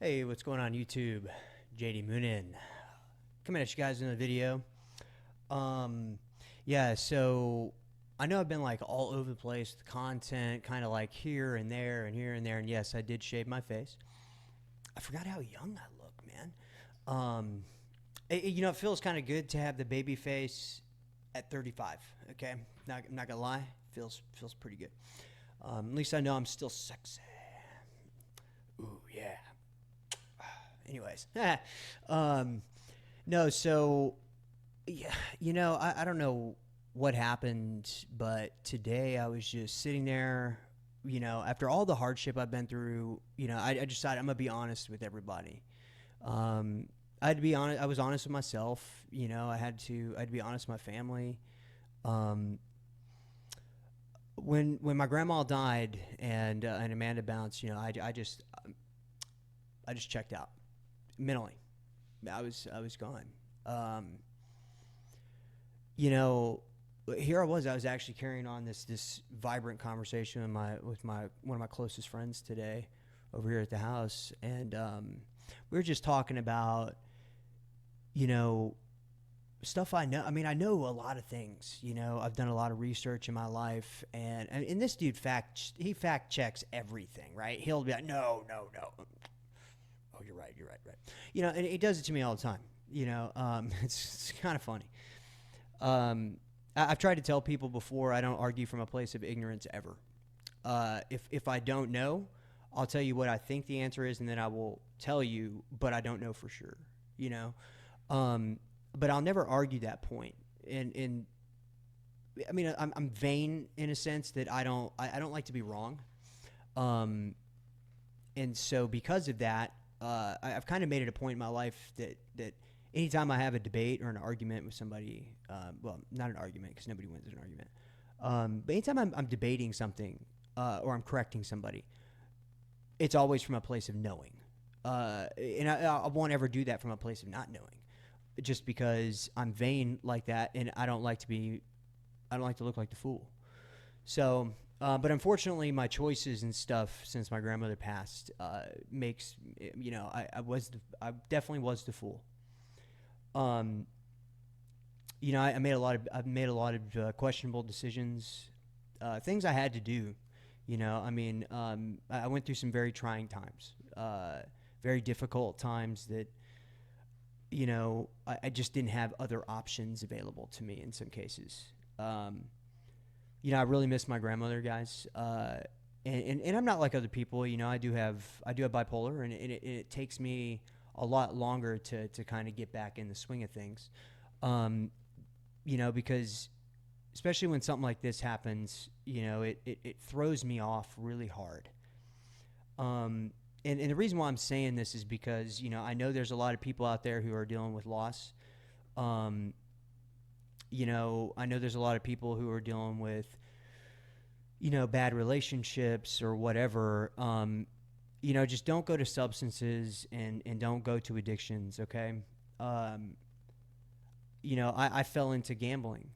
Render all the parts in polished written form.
Hey, what's going on YouTube? JD Moonin. Coming at you guys in a video. Um, yeah, so I know I've been like all over the place with content, kind of like here and there and here and there. And yes, I did shave my face. I forgot how young I look, man. It feels kind of good to have the baby face at 35. Okay, I'm not gonna lie, feels pretty good. At least I know I'm still sexy. Ooh yeah. Anyways, um, no. So yeah, I don't know what happened, but today I was just sitting there. After all the hardship I've been through, I decided I'm gonna be honest with everybody. Um, I had to be honest. I was honest with myself. I had to be honest with my family. Um, when my grandma died and Amanda bounced, I just checked out mentally. I was gone. Um, you know, Here I was actually carrying on this vibrant conversation with my one of my closest friends today over here at the house, and we were just talking about you know stuff I know. I mean, I know a lot of things. I've done a lot of research in my life, and this dude fact checks everything, right? He'll be like, no, no, no. Oh, you're right, right. And he does it to me all the time. It's kind of funny. Um, I've tried to tell people before I don't argue from a place of ignorance ever. If I don't know, I'll tell you what I think the answer is, and then I will tell you, but I don't know for sure. You know, um, but I'll never argue that point. And I mean, I'm vain in a sense that I don't like to be wrong. Um, and so because of that, I've kind of made it a point in my life that anytime I have a debate or an argument with somebody, well, not an argument because nobody wins an argument, but anytime I'm debating something or I'm correcting somebody, it's always from a place of knowing, and I won't ever do that from a place of not knowing, just because I'm vain like that, and I don't like to look like the fool. So, but unfortunately, my choices and stuff since my grandmother passed makes I definitely was the fool. Um, I've made a lot of questionable decisions, things I had to do. I went through some very trying times, very difficult times that I just didn't have other options available to me in some cases. Um, I really miss my grandmother, guys. And I'm not like other people. I do have bipolar, and it takes me a lot longer to kind of get back in the swing of things. Um, because especially when something like this happens, it throws me off really hard. Um, and the reason why I'm saying this is because I know there's a lot of people out there who are dealing with loss. Um, I know there's a lot of people who are dealing with bad relationships or whatever. Just don't go to substances and don't go to addictions, okay? Um, I fell into gambling.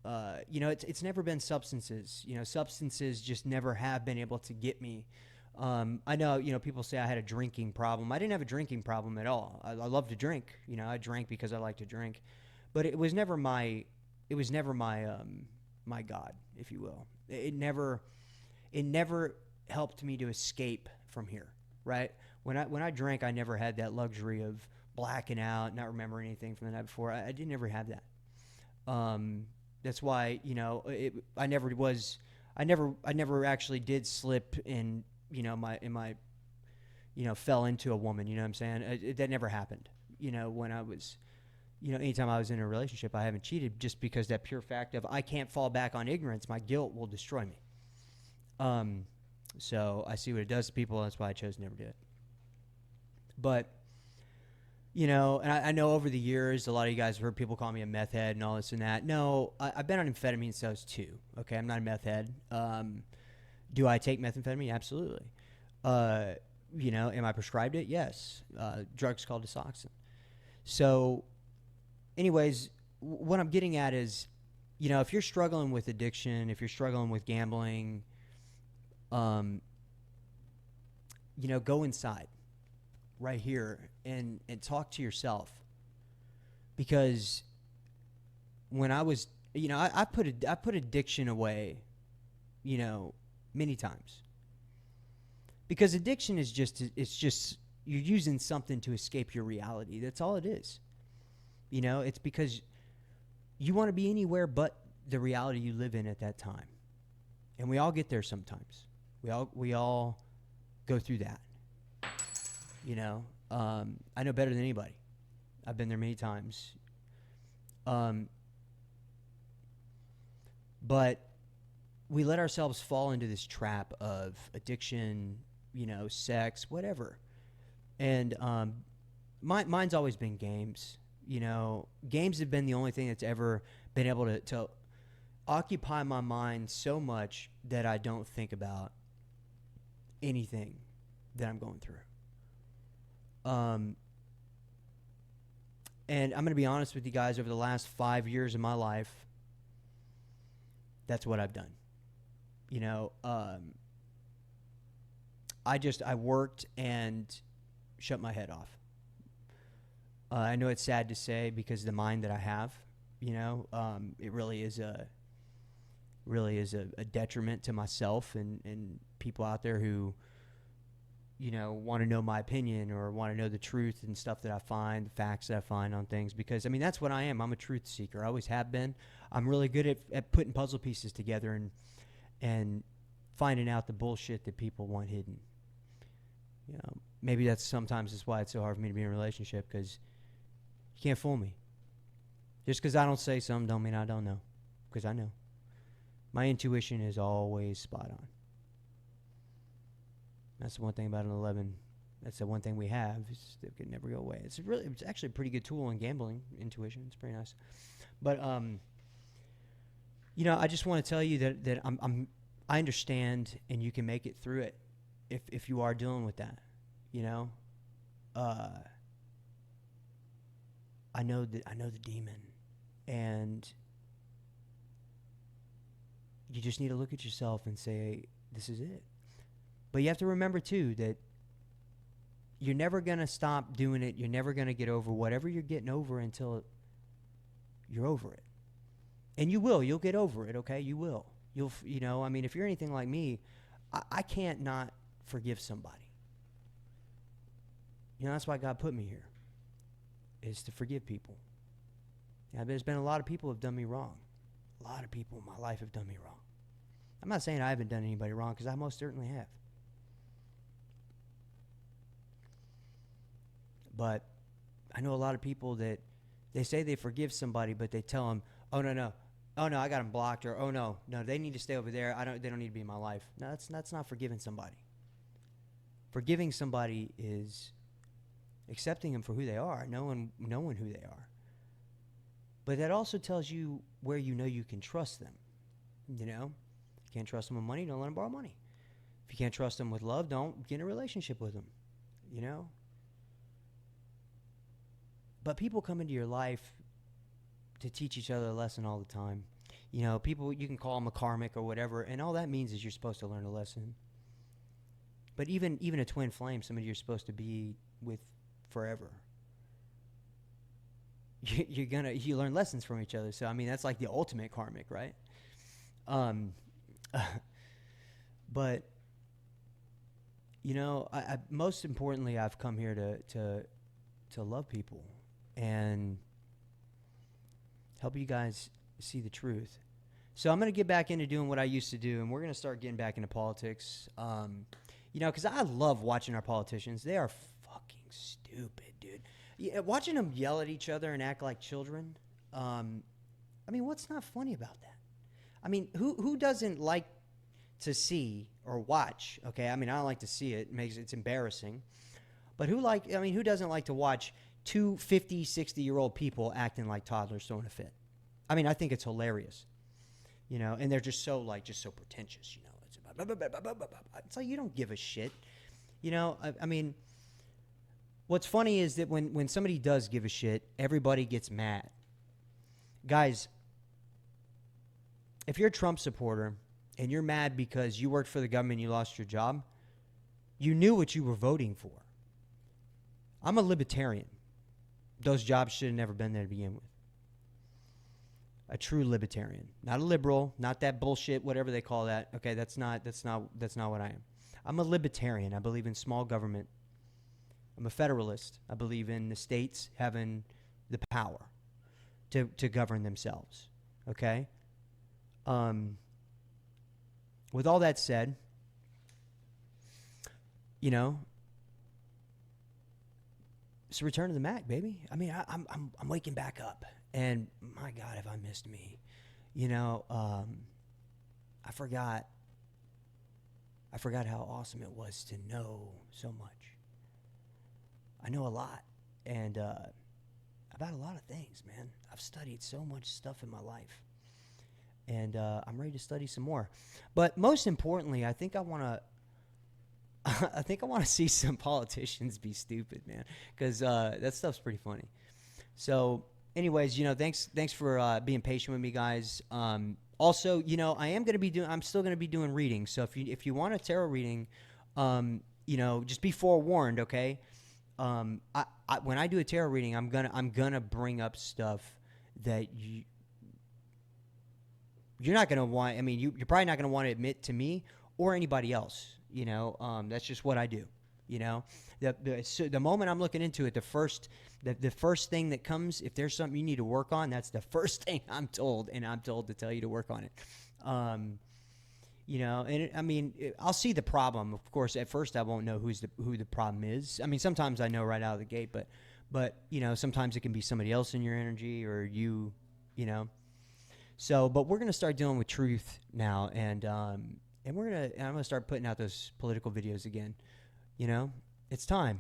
It's never been substances. Substances just never have been able to get me. I know, people say I had a drinking problem. I didn't have a drinking problem at all. I love to drink. I drank because I like to drink, but it was never my God, if you will. It never helped me to escape from here, right? When I drank, I never had that luxury of blacking out, not remembering anything from the night before. I didn't ever have that. That's why I never actually did slip in my fell into a woman. You know what I'm saying? That never happened. When I was anytime I was in a relationship, I haven't cheated just because that pure fact of I can't fall back on ignorance. My guilt will destroy me. Um, so I see what it does to people. That's why I chose to never do it. But and I know over the years, a lot of you guys have heard people call me a meth head and all this and that. No, I've been on amphetamine since I was 2. Okay, I'm not a meth head. Do I take methamphetamine? Absolutely. Am I prescribed it? Yes. Drug's called Desoxyn. So, anyways, what I'm getting at is, if you're struggling with addiction, if you're struggling with gambling, go inside. right here and talk to yourself. Because when I was, I put addiction away, many times. Because addiction is just you're using something to escape your reality. That's all it is. It's because you want to be anywhere but the reality you live in at that time. And we all get there sometimes. We all go through that. I know better than anybody. I've been there many times. But we let ourselves fall into this trap of addiction, sex, whatever. And mine's always been games. Games have been the only thing that's ever been able to occupy my mind so much that I don't think about anything that I'm going through. And I'm going to be honest with you guys, over the last 5 years of my life, that's what I've done. I worked and shut my head off. I know it's sad to say because of the mind that I have, it really is a detriment to myself and people out there who, want to know my opinion or want to know the truth and stuff that I find, the facts that I find on things. Because, that's what I am. I'm a truth seeker. I always have been. I'm really good at putting puzzle pieces together and finding out the bullshit that people want hidden. Maybe sometimes that's why it's so hard for me to be in a relationship, because you can't fool me. Just because I don't say something don't mean I don't know, because I know. My intuition is always spot on. That's the one thing about an 11. That's the one thing we have. It can never go away. It's actually a pretty good tool in gambling, intuition. It's pretty nice. But I just want to tell you that I understand, and you can make it through it if you are dealing with that. I know the demon, and you just need to look at yourself and say, this is it. But you have to remember, too, that you're never going to stop doing it. You're never going to get over whatever you're getting over until you're over it. And you will. You'll get over it, okay? You will. If you're anything like me, I can't not forgive somebody. That's why God put me here, is to forgive people. There's been a lot of people who have done me wrong. A lot of people in my life have done me wrong. I'm not saying I haven't done anybody wrong, because I most certainly have. But I know a lot of people that they say they forgive somebody, but they tell them, oh, no, I got them blocked, or, oh, no, they need to stay over there. They don't need to be in my life. No, that's not forgiving somebody. Forgiving somebody is accepting them for who they are, knowing who they are. But that also tells you where you can trust them. If you can't trust them with money, don't let them borrow money. If you can't trust them with love, don't get in a relationship with them. But people come into your life to teach each other a lesson all the time. People, you can call them a karmic or whatever, and all that means is you're supposed to learn a lesson. But even a twin flame, somebody you're supposed to be with forever, you learn lessons from each other. So that's like the ultimate karmic, right? But I most importantly, I've come here to love people and help you guys see the truth. So I'm going to get back into doing what I used to do, and we're going to start getting back into politics. Because I love watching our politicians. They are fucking stupid, dude. Watching them yell at each other and act like children. What's not funny about that? Who doesn't like to see or watch? Okay, I don't like to see it. It's embarrassing. But who doesn't like to watch two 50, 60-year-old people acting like toddlers throwing a fit? I think it's hilarious. And they're just so pretentious, It's blah, blah, blah, blah, blah, blah. It's like you don't give a shit. What's funny is that when somebody does give a shit, everybody gets mad. Guys, if you're a Trump supporter and you're mad because you worked for the government and you lost your job, you knew what you were voting for. I'm a libertarian. Those jobs should have never been there to begin with. A true libertarian, not a liberal, not that bullshit, whatever they call that. Okay, that's not what I am. I'm a libertarian. I believe in small government. I'm a federalist. I believe in the states having the power to govern themselves. Okay? With all that said, you know, it's a return to the Mac, baby. I mean, I'm waking back up, and my God, have I missed me? You know, I forgot how awesome it was to know so much. I know a lot, and about a lot of things, man. I've studied so much stuff in my life, and I'm ready to study some more. But most importantly, I think I want to. I think I want to see some politicians be stupid, man, because that stuff's pretty funny. So, anyways, you know, thanks for being patient with me, guys. Also, you know, I'm still gonna be doing readings. So if you want a tarot reading, you know, just be forewarned, okay? When I do a tarot reading, I'm gonna bring up stuff that you're not gonna want. I mean, you're probably not gonna want to admit to me or anybody else. You know, that's just what I do. You know, the moment I'm looking into it, the first thing that comes, if there's something you need to work on, that's the first thing I'm told, and I'm told to tell you to work on it. You know, and I'll see the problem. Of course, at first I won't know who the problem is. I mean, sometimes I know right out of the gate, but you know, sometimes it can be somebody else in your energy or you know. So, but we're gonna start dealing with truth now, and I'm gonna start putting out those political videos again. You know, it's time.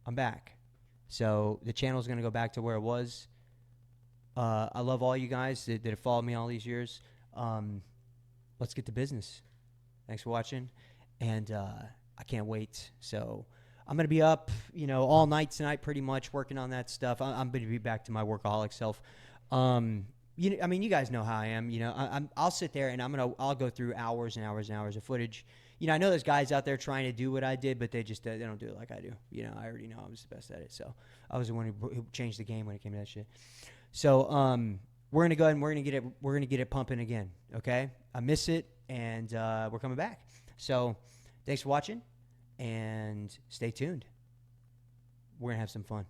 I'm back. So the channel's gonna go back to where it was. I love all you guys that have followed me all these years. Let's get to business. Thanks for watching, and I can't wait. So I'm gonna be up, you know, all night tonight, pretty much working on that stuff. I'm gonna be back to my workaholic self. You guys know how I am. You know, I'll sit there and I'll go through hours and hours and hours of footage. You know, I know there's guys out there trying to do what I did, but they don't do it like I do. You know, I already know I was the best at it. So I was the one who changed the game when it came to that shit. So we're gonna go ahead and we're gonna get it pumping again. Okay, I miss it, and we're coming back. So thanks for watching, and stay tuned. We're gonna have some fun.